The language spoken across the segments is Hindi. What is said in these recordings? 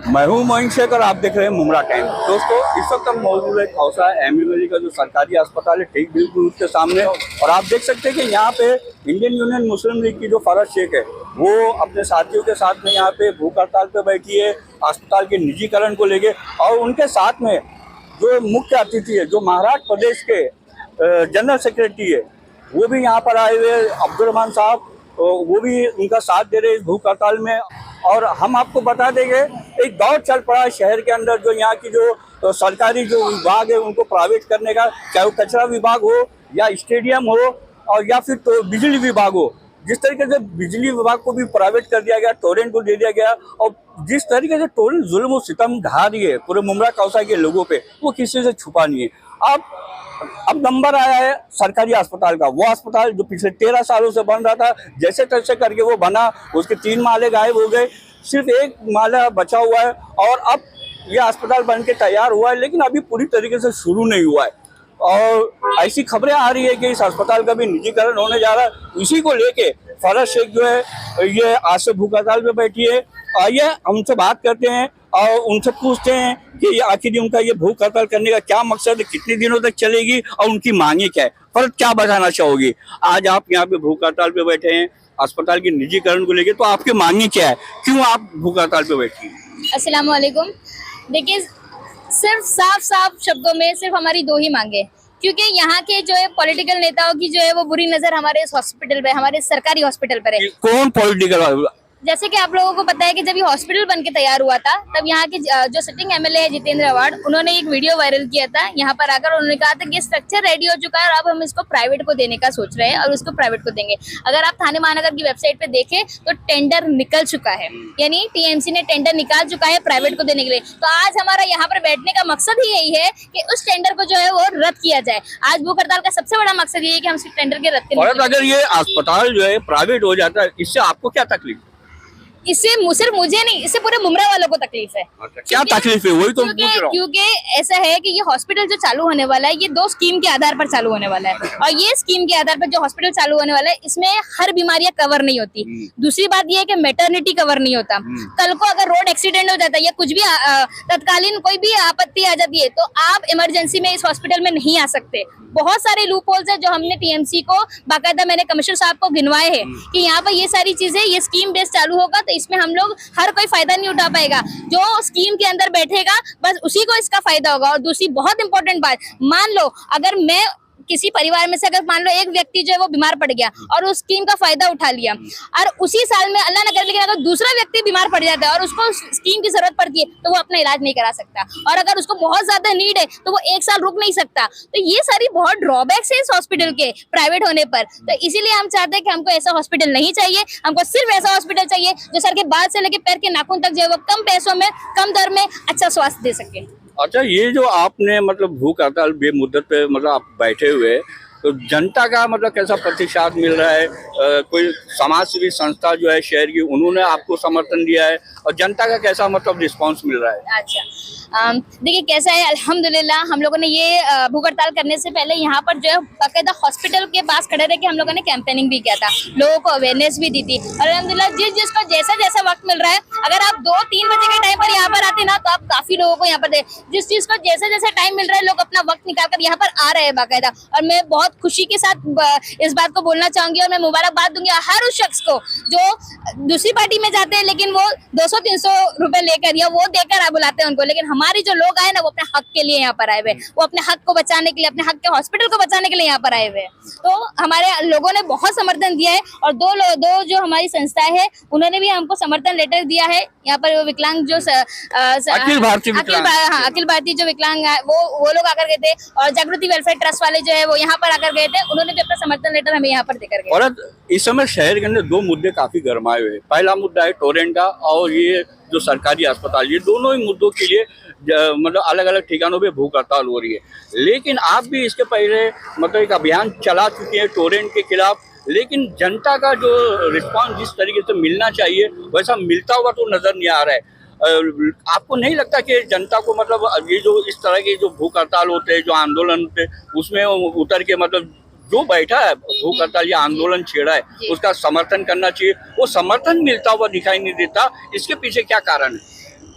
मैं हूं मोइन शेख और आप देख रहे हैं मुमरा टाइम। दोस्तों, इस वक्त हम मौजूद है खौसा एमयूएलई का जो सरकारी अस्पताल है, ठीक बिल्कुल उसके सामने। और आप देख सकते हैं कि यहाँ पे इंडियन यूनियन मुस्लिम लीग की जो फरज शेख है, वो अपने साथियों के साथ में यहाँ पे भूख हड़ताल पे बैठी है अस्पताल के निजीकरण को लेके। और उनके साथ में जो मुख्य अतिथि है, जो महाराष्ट्र प्रदेश के जनरल सेक्रेटरी है, वो भी यहाँ पर आए हुए अब्दुल रहमान साहब, वो भी उनका साथ दे रहे हैं इस भूख हड़ताल में। और हम आपको बता देंगे, एक दौर चल पड़ा है शहर के अंदर, जो यहाँ की जो सरकारी जो विभाग है उनको प्राइवेट करने का, चाहे वो कचरा विभाग हो या स्टेडियम हो और या फिर तो बिजली विभाग हो। जिस तरीके से बिजली विभाग को भी प्राइवेट कर दिया गया, टोरेंट को दे दिया गया, और जिस तरीके से टोरेंट जुल्म और सितम ढा रही है पूरे मुमरा कौसा के लोगों पे, वो किसी से छुपा नहीं है। अब नंबर आया है सरकारी अस्पताल का। वो अस्पताल जो पिछले 13 सालों से बन रहा था, जैसे तैसे करके वो बना, उसके 3 माले गायब हो गए, सिर्फ 1 माला बचा हुआ है। और अब ये अस्पताल बन के तैयार हुआ है, लेकिन अभी पूरी तरीके से शुरू नहीं हुआ है। और ऐसी खबरें आ रही है कि इस अस्पताल का भी निजीकरण होने जा रहा है। इसी को लेके फरज शेख जो है ये आज से भूख हड़ताल पे बैठी है। आइए हमसे बात करते हैं और उनसे पूछते हैं कि आखिर उनका ये भूख हड़ताल करने का क्या मकसद है, कितने दिनों तक चलेगी और उनकी मांगे क्या है। फर्ज क्या बताना चाहोगी? आज आप यहाँ पे भूख हड़ताल पे बैठे हैं अस्पताल के निजीकरण को लेकर, तो आपकी मांगे क्या है, क्यों आप भूख हड़ताल पे बैठी हैं? अस्सलाम वालेकुम। देखिए, सिर्फ साफ साफ शब्दों में सिर्फ हमारी 2 ही मांगे, क्योंकि यहाँ के जो है पॉलिटिकल नेताओं की जो है वो बुरी नजर हमारे इस हॉस्पिटल पे, हमारे सरकारी हॉस्पिटल पर है। कौन पॉलिटिकल? जैसे कि आप लोगों को पता है कि जब ये हॉस्पिटल बन के तैयार हुआ था, तब यहाँ के जो सिटिंग एमएलए है जितेंद्र अवार्ड, उन्होंने एक वीडियो वायरल किया था यहाँ पर आकर। उन्होंने कहा था कि स्ट्रक्चर रेडी हो चुका है और अब हम इसको प्राइवेट को देने का सोच रहे हैं और उसको प्राइवेट को देंगे। अगर आप थाने महानगर की वेबसाइट पे देखें तो टेंडर निकल चुका है, यानी टीएमसी ने टेंडर निकाल चुका है प्राइवेट को देने के लिए। तो आज हमारा यहाँ पर बैठने का मकसद ही यही है कि उस टेंडर को जो है वो रद्द किया जाए। आज भूख हड़ताल का सबसे बड़ा मकसद ये है कि हम इस टेंडर के रद्द करें। अगर ये अस्पताल जो है प्राइवेट हो जाता है, इससे आपको क्या तकलीफ? इससे सिर्फ मुझे नहीं, इससे पूरे मुमरा वालों को तकलीफ है। अच्छा, क्या तकलीफ है? वही तो पूछ रहा हूं। क्योंकि ऐसा है कि ये हॉस्पिटल जो चालू होने वाला है, ये 2 स्कीम के आधार पर चालू होने वाला है। और ये स्कीम के आधार पर जो हॉस्पिटल चालू होने वाला है, इसमें हर बीमारियां कवर नहीं होती। दूसरी बात ये है कि मैटरनिटी कवर नहीं होता। कल को अगर रोड एक्सीडेंट हो जाता है या कुछ भी तत्कालीन कोई भी आपत्ति आ जाती है, तो आप इमरजेंसी में इस हॉस्पिटल में नहीं आ सकते। बहुत सारे लूप होल्स है जो हमने टीएमसी को बाकायदा, मैंने कमिश्नर साहब को गिनवाए हैं कि यहाँ पर ये सारी चीजें, ये स्कीम बेस चालू होगा तो इसमें हम लोग हर कोई फायदा नहीं उठा पाएगा। जो स्कीम के अंदर बैठेगा बस उसी को इसका फायदा होगा। और दूसरी बहुत इंपॉर्टेंट बात, मान लो अगर मैं किसी परिवार में से अगर मान लो एक व्यक्ति जो है वो बीमार पड़ गया और उस स्कीम का फायदा उठा लिया, और उसी साल में अल्लाह न करे लेकिन अगर दूसरा व्यक्ति बीमार पड़ जाता है और उसको स्कीम की जरूरत पड़ती है, तो वो अपना इलाज नहीं करा सकता। और अगर उसको बहुत ज्यादा नीड है तो वो 1 साल रुक नहीं सकता। तो ये सारी बहुत ड्रॉबैक्स है इस हॉस्पिटल के प्राइवेट होने पर। तो इसीलिए हम चाहते हैं कि हमको ऐसा हॉस्पिटल नहीं चाहिए। हमको सिर्फ ऐसा हॉस्पिटल चाहिए जो सर के बाल से लेकर पैर के नाखून तक जो है वो कम पैसों में, कम दर में अच्छा स्वास्थ्य दे सके। अच्छा, ये जो आपने मतलब भूख हड़ताल बेमुद्दत पे मतलब आप बैठे हुए, तो जनता का मतलब कैसा प्रतिसाद मिल रहा है? कोई समाज सेवी संस्था जो है शहर की, उन्होंने आपको समर्थन दिया है, और जनता का कैसा मतलब रिस्पांस मिल रहा है? अच्छा, देखिए कैसा है, अल्हम्दुलिल्लाह हम लोगों ने ये भूख हड़ताल करने से पहले यहाँ पर जो है बाकायदा हॉस्पिटल के पास खड़े रह के हम लोगों ने कैंपेनिंग भी किया था, लोगों को अवेयरनेस भी दी थी। और अल्हम्दुलिल्लाह जिसको जैसा जैसा वक्त मिल रहा है, अगर आप 2-3 बजे के टाइम पर यहाँ पर आते ना, तो आप काफी लोगों को यहाँ पर जिस चीज को जैसे जैसे टाइम मिल रहा है, लोग अपना वक्त निकाल कर यहाँ पर आ रहे हैं बाकायदा। और मैं बहुत खुशी के साथ इस बात को बोलना चाहूंगी और मैं मुबारकबाद दूंगी हर उस शख्स को जो दूसरी पार्टी में जाते हैं लेकिन वो 200-300 रुपए लेकर या वो देकर बुलाते हैं उनको, लेकिन हमारी जो लोग आए ना वो अपने हक के लिए यहाँ पर आए हुए, वो अपने हक को बचाने के लिए, अपने हक के हॉस्पिटल को बचाने के लिए यहाँ पर आए हुए। तो हमारे लोगों ने बहुत समर्थन दिया है। और दो जो हमारी संस्थाएं हैं उन्होंने भी हमको समर्थन लेटर दिया है। यहाँ पर वो विकलांग जो अखिल भारतीय जो विकलांग है वो लोग आकर गए थे, और जागृति वेलफेयर ट्रस्ट वाले जो है वो यहाँ पर आकर गए थे, उन्होंने भी अपना समर्थन लेटर हमें यहाँ पर देकर गए। और इस समय शहर के अंदर 2 मुद्दे काफी गरमाए हुए हैं। पहला मुद्दा है टोरेंट का, और ये जो सरकारी अस्पताल, ये दोनों ही मुद्दों के लिए मतलब अलग अलग ठिकानों पे भूख हड़ताल हो रही है। लेकिन आप भी इसके पहले मतलब एक अभियान चला चुके हैं टोरेंट के खिलाफ, लेकिन जनता का जो रिस्पांस जिस तरीके से मिलना चाहिए वैसा मिलता हुआ तो नजर नहीं आ रहा है। आपको नहीं लगता कि जनता को मतलब ये जो इस तरह के जो भूख हड़ताल होते हैं, जो आंदोलन होते हैं, उसमें उतर के मतलब जो बैठा है भूख हड़ताल या आंदोलन छेड़ा है, उसका समर्थन करना चाहिए? वो समर्थन मिलता हुआ दिखाई नहीं देता, इसके पीछे क्या कारण है?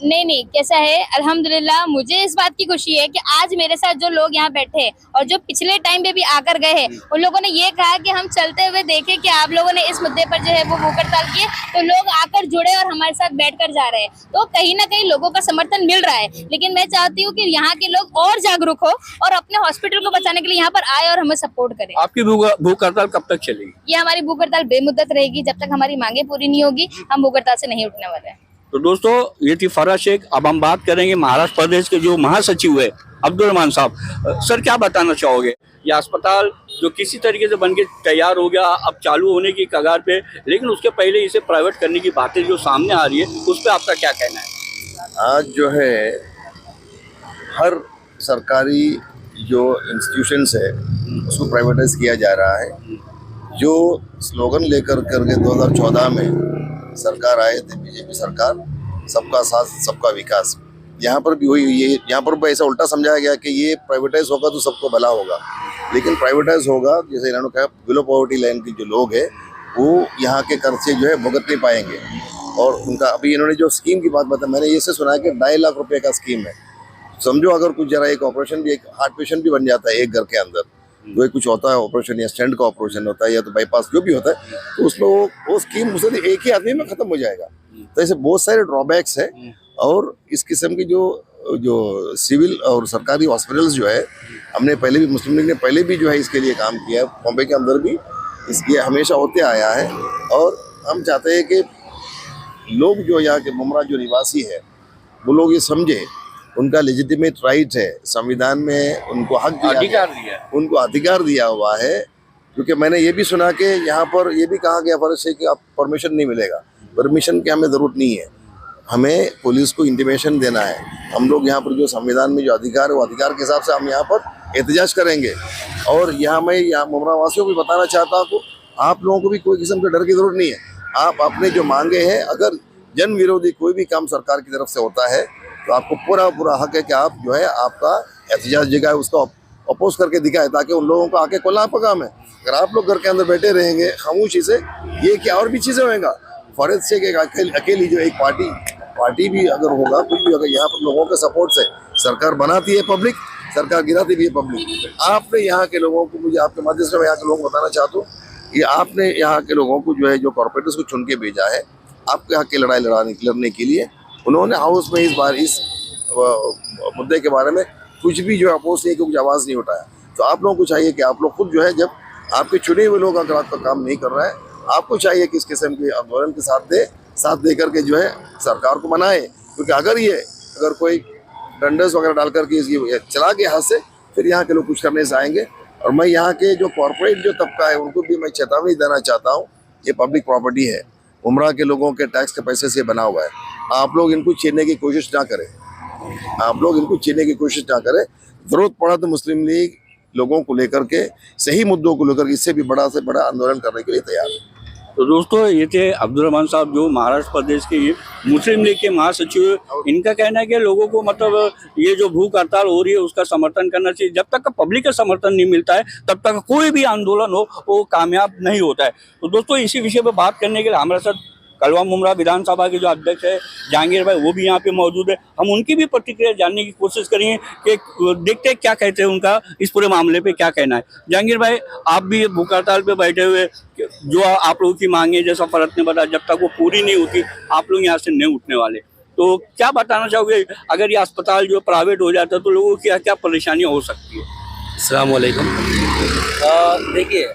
नहीं नहीं, कैसा है, अल्हम्दुलिल्लाह मुझे इस बात की खुशी है कि आज मेरे साथ जो लोग यहाँ बैठे हैं और जो पिछले टाइम पे भी आकर गए हैं, उन लोगों ने ये कहा कि हम चलते हुए देखे कि आप लोगों ने इस मुद्दे पर जो है वो भूख हड़ताल किए, तो लोग आकर जुड़े और हमारे साथ बैठकर जा रहे हैं। तो कहीं ना कहीं लोगों का समर्थन मिल रहा है, लेकिन मैं चाहती हूँ कि यहाँ के लोग और जागरूक हो और अपने हॉस्पिटल को बचाने के लिए यहाँ पर आए और हमें सपोर्ट करें। आपकी भूख हड़ताल कब तक चलेगी? ये हमारी भूख हड़ताल बेमुद्दत रहेगी, जब तक हमारी मांगे पूरी नहीं होगी हम भूख हड़ताल से नहीं उठने वाले हैं। तो दोस्तों, ये थी फराह शेख। अब हम बात करेंगे महाराष्ट्र प्रदेश के जो महासचिव है अब्दुल रहमान साहब। सर, क्या बताना चाहोगे? ये अस्पताल जो किसी तरीके से बन के तैयार हो गया, अब चालू होने की कगार पे, लेकिन उसके पहले इसे प्राइवेट करने की बातें जो सामने आ रही है, उस पर आपका क्या कहना है? आज जो है हर सरकारी जो इंस्टीट्यूशंस है उसको प्राइवेटाइज किया जा रहा है। जो स्लोगन लेकर करके 2014 में सरकार आए थे, बीजेपी सरकार, सबका साथ सबका विकास, यहाँ पर भी हुई। ये यहाँ पर भी ऐसा उल्टा समझाया गया कि ये प्राइवेटाइज होगा तो सबको भला होगा, लेकिन प्राइवेटाइज होगा, जैसे इन्होंने कहा, बिलो पॉवर्टी लाइन की जो लोग हैं वो यहाँ के कर्ज से जो है भुगत नहीं पाएंगे। और उनका अभी इन्होंने जो स्कीम की बात बताया, मैंने ये से सुना है कि 2.5 लाख रुपए का स्कीम है। समझो अगर कुछ जरा एक ऑपरेशन भी, एक हार्ट पेशेंट भी बन जाता है एक घर के अंदर, जो कुछ होता है ऑपरेशन या स्टेंट का ऑपरेशन होता है या तो बाईपास जो भी होता है, तो उसमें वो स्कीम उसे एक ही आदमी में खत्म हो जाएगा। तो ऐसे बहुत सारे ड्रॉबैक्स है। और इस किस्म की जो सिविल और सरकारी हॉस्पिटल्स जो है, हमने पहले भी, मुस्लिम लीग ने पहले भी जो है इसके लिए काम किया है, बॉम्बे के अंदर भी इसके हमेशा होते आया है। और हम चाहते हैं कि लोग जो यहाँ के मुमरा जो निवासी है वो लोग ये समझे उनका लेजिटिमेट राइट है, संविधान में उनको हक दिया है, उनको अधिकार दिया हुआ है। क्योंकि मैंने ये भी सुना कि यहाँ पर ये भी कहा गया फर्ज है कि आप परमिशन नहीं मिलेगा। परमिशन की हमें ज़रूरत नहीं है, हमें पुलिस को इंटीमेशन देना है। हम लोग यहाँ पर जो संविधान में जो अधिकार है वो अधिकार के हिसाब से हम यहाँ पर एहतजाज करेंगे। और यहाँ मैं यहाँ मुमरा वासियों को भी बताना चाहता हूँ, आप लोगों को भी कोई किस्म के डर की ज़रूरत नहीं है। आप अपने जो मांगे हैं, अगर जन विरोधी कोई भी काम सरकार की तरफ से होता है तो आपको पूरा हक है कि आप जो है आपका एहतजाज जगह है उसका अपोज करके दिखाए, ताकि उन लोगों को आके कोल्ला पकाम है। अगर आप लोग घर के अंदर बैठे रहेंगे खामोशी से, ये क्या और भी चीज़ें होएगा। फर्ज से कि अकेली जो एक पार्टी भी अगर होगा, कुछ भी अगर यहाँ पर लोगों के सपोर्ट से सरकार बनाती है पब्लिक, सरकार गिराती भी है पब्लिक। आपने यहाँ के लोगों को, मुझे आपके माध्यम से मैं यहाँ के लोगों को बताना चाहता हूँ कि आपने यहाँ के लोगों को जो है जो कॉर्पोरेटर्स को चुन के भेजा है आपके हक की लड़ाई लड़ने के लिए। उन्होंने हाउस में इस बार इस मुद्दे के बारे में कुछ भी जो अपोज नहीं, कुछ आवाज़ नहीं उठाया। तो आप लोगों को चाहिए कि आप लोग खुद जो है, जब आपके चुने हुए लोग अगर आपका काम नहीं कर रहा है, आपको चाहिए कि इस किस्म के आंदोलन के साथ दे करके जो है सरकार को मनाए। क्योंकि अगर कोई डंडस वगैरह डाल करके इसकी चला गया हाथ से, फिर यहाँ के लोग कुछ करने से आएंगे। और मैं यहाँ के जो कॉर्पोरेट जो तबका है उनको भी मैं चेतावनी देना चाहता हूँ, ये पब्लिक प्रॉपर्टी है, उमरा के लोगों के टैक्स के पैसे से बना हुआ है। आप लोग इनको छीनने की कोशिश ना करें, जरूरत पड़ा तो मुस्लिम लीग लोगों को लेकर के, सही मुद्दों को लेकर इससे भी बड़ा से बड़ा आंदोलन करने के लिए तैयार है। तो दोस्तों, ये थे अब्दुल रहमान साहब, जो महाराष्ट्र प्रदेश के ये मुस्लिम लीग के महासचिव। इनका कहना है कि लोगों को मतलब ये जो भूख हड़ताल हो रही है उसका समर्थन करना चाहिए। जब तक पब्लिक का समर्थन नहीं मिलता है तब तक कोई भी आंदोलन हो वो कामयाब नहीं होता है। तो दोस्तों, इसी विषय पर बात करने के लिए हमारे साथ कलवा मुमरा विधानसभा के जो अध्यक्ष है जहांगीर भाई, वो भी यहाँ पे मौजूद है। हम उनकी भी प्रतिक्रिया जानने की कोशिश करेंगे कि देखते हैं क्या कहते हैं, उनका इस पूरे मामले पे क्या कहना है। जहांगीर भाई, आप भी भूख हड़ताल पे बैठे हुए, जो आप लोगों की मांगे, जैसा फरत ने बताया, जब तक वो पूरी नहीं होती आप लोग यहाँ से नहीं उठने वाले। तो क्या बताना चाहोगे, अगर ये अस्पताल जो प्राइवेट हो जाता है तो लोगों की क्या क्या परेशानियाँ हो सकती है? अस्सलाम वालेकुम। देखिए,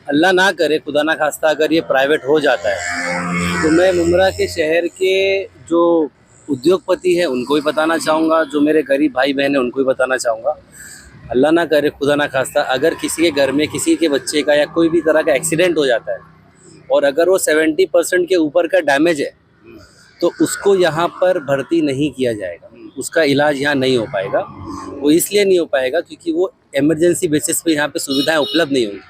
अल्लाह ना करे, खुदा ना खास्ता, अगर ये प्राइवेट हो जाता है तो मैं मुमरा के शहर के जो उद्योगपति हैं उनको भी बताना चाहूँगा, जो मेरे गरीब भाई बहन हैं उनको भी बताना चाहूँगा, अल्लाह ना करे, खुदा ना खास्ता, अगर किसी के घर में किसी के बच्चे का या कोई भी तरह का एक्सीडेंट हो जाता है और अगर वो 70% के ऊपर का डैमेज है तो उसको यहाँ पर भर्ती नहीं किया जाएगा, उसका इलाज यहाँ नहीं हो पाएगा। वो इसलिए नहीं हो पाएगा क्योंकि वो इमरजेंसी बेसिस पे यहाँ पे सुविधाएं उपलब्ध नहीं होंगी।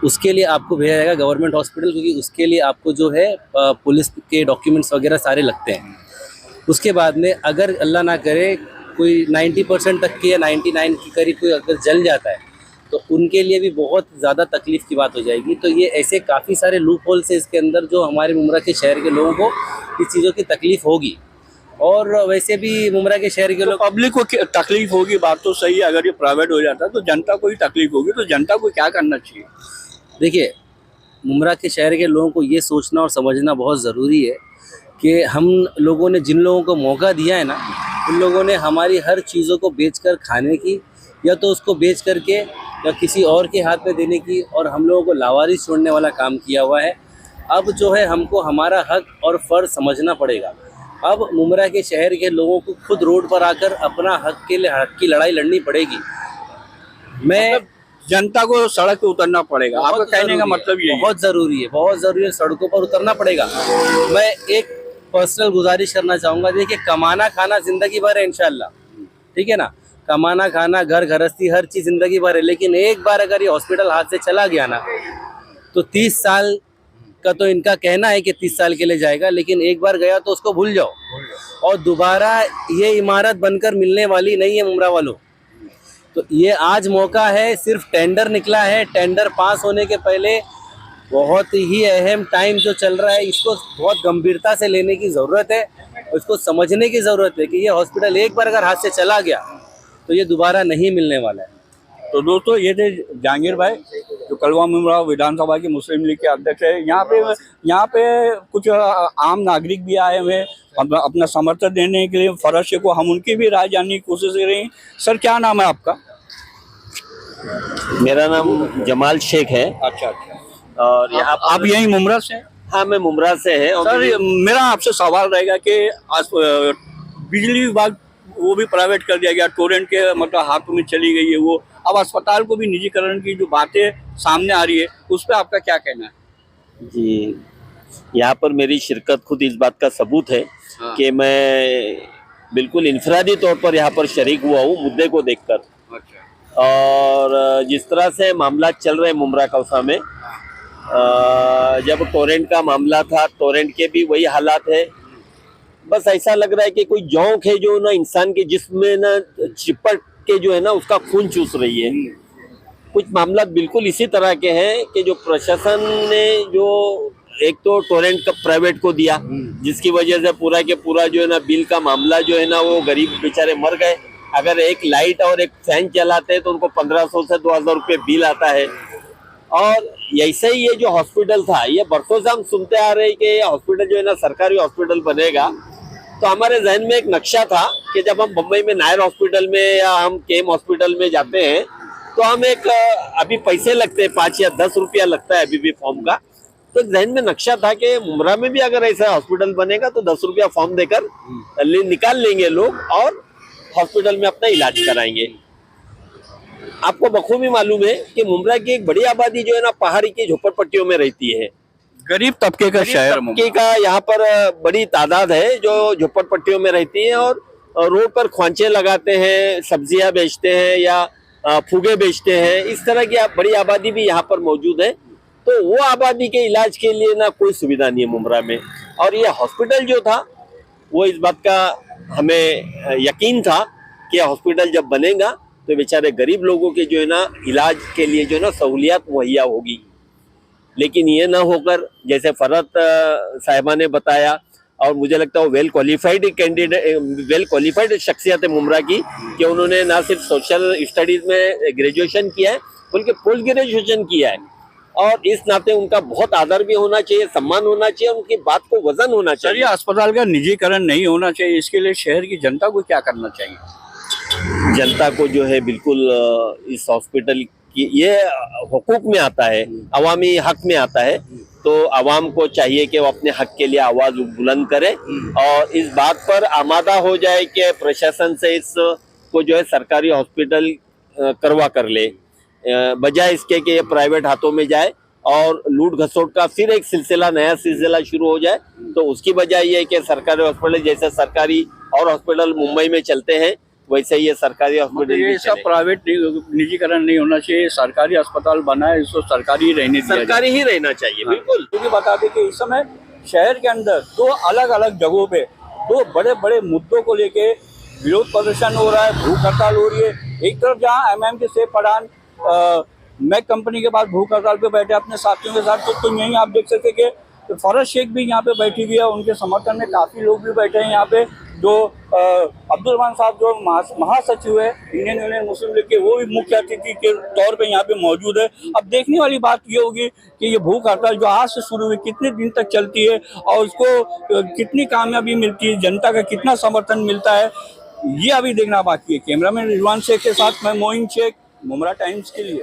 उसके लिए आपको भेजा जाएगा गवर्नमेंट हॉस्पिटल, क्योंकि उसके लिए आपको जो है पुलिस के डॉक्यूमेंट्स वगैरह सारे लगते हैं। उसके बाद में अगर अल्लाह ना करे कोई 90% तक की या 99 के करीब कोई अगर जल जाता है तो उनके लिए भी बहुत ज़्यादा तकलीफ़ की बात हो जाएगी। तो ये ऐसे काफ़ी सारे लूप होल्स हैं इसके अंदर, जो हमारे मुमरा के शहर के लोगों को इस चीज़ों की तकलीफ़ होगी। और वैसे भी मुमरा के शहर के तो लोग, पब्लिक को तकलीफ होगी, बात तो सही है। अगर ये प्राइवेट हो जाता तो जनता को ही तकलीफ होगी, तो जनता को क्या करना चाहिए? देखिए मुमरा के शहर के लोगों को ये सोचना और समझना बहुत ज़रूरी है कि हम लोगों ने जिन लोगों को मौका दिया है ना, उन लोगों ने हमारी हर चीज़ों को बेचकर खाने की, या तो उसको बेच करके या किसी और के हाथ में देने की, और हम लोगों को लावारिस छोड़ने वाला काम किया हुआ है। अब जो है हमको हमारा हक और फ़र्ज समझना पड़ेगा। अब मुमरा के शहर के लोगों को खुद रोड पर आकर अपना हक के लिए हक की लड़ाई लड़नी पड़ेगी। मैं मतलब जनता को सड़क पे उतरना पड़ेगा, आपका कहने का मतलब ये है? बहुत ज़रूरी है, बहुत ज़रूरी है, सड़कों पर उतरना पड़ेगा। मैं एक पर्सनल गुजारिश करना चाहूँगा, देखिए कमाना खाना ज़िंदगी भर है इंशाल्लाह, ठीक है ना, कमाना खाना घर गृहस्थी हर चीज़ ज़िंदगी भर है, लेकिन एक बार अगर ये हॉस्पिटल हाथ से चला गया ना तो 30 साल का तो इनका कहना है कि 30 साल के लिए जाएगा, लेकिन एक बार गया तो उसको भूल जाओ, और दोबारा ये इमारत बनकर मिलने वाली नहीं है मुमरा वालों। तो ये आज मौका है, सिर्फ टेंडर निकला है, टेंडर पास होने के पहले बहुत ही अहम टाइम जो चल रहा है, इसको बहुत गंभीरता से लेने की ज़रूरत है, उसको समझने की ज़रूरत है कि ये हॉस्पिटल एक बार अगर हाथ से चला गया तो ये दोबारा नहीं मिलने वाला है। तो दोस्तों ये थे जहांगीर भाई, जो कलवा मुमरा विधानसभा के मुस्लिम लीग के अध्यक्ष है। यहाँ पे कुछ आम नागरिक भी आए हुए अपना समर्थन देने के लिए फरज शेख को, हम उनकी भी राय जानने की कोशिश कर रहे हैं। सर क्या नाम है आपका? मेरा नाम जमाल शेख है। अच्छा अच्छा। और यहाँ आप यही मुमरा से? हाँ, मैं मुमरा से है। और सर मेरा आपसे सवाल रहेगा कि आज बिजली विभाग वो भी प्राइवेट कर दिया गया, टोरेंट के मतलब हाथों में चली गई है वो, अब अस्पताल को भी निजीकरण की जो बातें सामने आ रही है, उस पर आपका क्या कहना है? जी, यहाँ पर मेरी शिरकत खुद इस बात का सबूत है कि मैं बिल्कुल इनफरादी तौर पर यहाँ पर शरीक हुआ हूँ मुद्दे को देखकर। अच्छा। और जिस तरह से मामला चल रहे मुमरा कौसा में, जब टोरेंट का मामला था, टोरेंट के भी वही हालात है। बस ऐसा लग रहा है कि कोई जोंक है जो ना इंसान के जिस्म में ना चिपट के जो है ना उसका खून चूस रही है। कुछ मामला बिल्कुल इसी तरह के हैं कि जो प्रशासन ने जो एक तो टोरेंट का प्राइवेट को दिया, जिसकी वजह से पूरा के पूरा जो है ना बिल का मामला जो है ना वो गरीब बेचारे मर गए। अगर एक लाइट और एक फैन चलाते हैं तो उनको 1500 से 2000 रुपये बिल आता है। और ऐसे ही ये जो हॉस्पिटल था, ये बरसों से हम सुनते आ रहे हैं कि ये हॉस्पिटल जो है ना सरकारी हॉस्पिटल बनेगा। तो हमारे जहन में एक नक्शा था कि जब हम बम्बई में नायर हॉस्पिटल में या हम केम हॉस्पिटल में जाते हैं तो हम एक अभी पैसे लगते हैं, 5 या 10 रुपया लगता है अभी भी फॉर्म का। तो जहन में नक्शा था कि मुमरा में भी अगर ऐसा हॉस्पिटल बनेगा तो 10 रुपया फॉर्म देकर निकाल लेंगे लोग और हॉस्पिटल में अपना इलाज कराएंगे। आपको बखूबी मालूम है कि मुमरा की एक बड़ी आबादी जो है ना पहाड़ी की झोपड़पट्टियों में रहती है। गरीब तबके का शहर तबके का यहाँ पर बड़ी तादाद है जो झोपड़पट्टियों में रहती है और रोड पर ख्वांचे लगाते हैं, सब्जियां बेचते हैं या फुगे बेचते हैं। इस तरह की बड़ी आबादी भी यहाँ पर मौजूद है। तो वो आबादी के इलाज के लिए ना कोई सुविधा नहीं है मुमरा में। और ये हॉस्पिटल जो था वो इस बात का हमें यकीन था कि हॉस्पिटल जब बनेगा तो बेचारे गरीब लोगों के जो है ना इलाज के लिए जो है ना सहूलियत मुहैया होगी। लेकिन ये ना होकर जैसे फरहत साहिबा ने बताया, और मुझे लगता है वो वेल क्वालिफाइड शख्सियत है मुमरा की कि उन्होंने ना सिर्फ सोशल स्टडीज में ग्रेजुएशन किया है बल्कि पोस्ट ग्रेजुएशन किया है। और इस नाते उनका बहुत आदर भी होना चाहिए, सम्मान होना चाहिए, उनकी बात को वजन होना सर चाहिए। ये अस्पताल का निजीकरण नहीं होना चाहिए, इसके लिए शहर की जनता को क्या करना चाहिए? जनता को जो है बिल्कुल इस हॉस्पिटल की, ये हुकूक में आता है, अवामी हक में आता है, तो आवाम को चाहिए कि वो अपने हक के लिए आवाज बुलंद करे और इस बात पर आमादा हो जाए कि प्रशासन से इसको जो है सरकारी हॉस्पिटल करवा कर ले, बजाय इसके कि ये प्राइवेट हाथों में जाए और लूट घसोट का फिर एक सिलसिला, नया सिलसिला शुरू हो जाए। तो उसकी बजाय ये कि सरकारी हॉस्पिटल जैसे सरकारी और हॉस्पिटल मुंबई में चलते हैं वैसे ही ये सरकारी हॉस्पिटल ये सब प्राइवेट निजीकरण नहीं होना चाहिए, सरकारी अस्पताल बना है, इसको सरकारी ही रहने दिया जाए। सरकारी ही रहना चाहिए। बिल्कुल। क्योंकि बता दें कि इस समय शहर के अंदर दो अलग अलग जगहों पे दो बड़े बड़े मुद्दों को लेके विरोध प्रदर्शन हो रहा है, भूख हड़ताल हो रही है। एक तरफ जहाँ MM के सेफ पठान मैक कंपनी के पास भूख हड़ताल पे बैठे अपने साथियों के साथ, तो यहीं आप देख सकते कि फरज शेख भी यहाँ पे बैठी हुई है, उनके समर्थन में काफ़ी लोग भी बैठे हैं यहाँ पे। जो अब्दुल रहमान साहब जो महासचिव है इंडियन यूनियन मुस्लिम लीग के, वो भी मुख्य अतिथि के तौर पे यहाँ पे मौजूद है। अब देखने वाली बात ये होगी कि ये भूख हड़ताल जो आज से शुरू हुई कितने दिन तक चलती है और उसको कितनी कामयाबी मिलती है, जनता का कितना समर्थन मिलता है, ये अभी देखना बाकी है। कैमरामैन रिजवान शेख के साथ मैं मोइन शेख, मुमरा टाइम्स के लिए।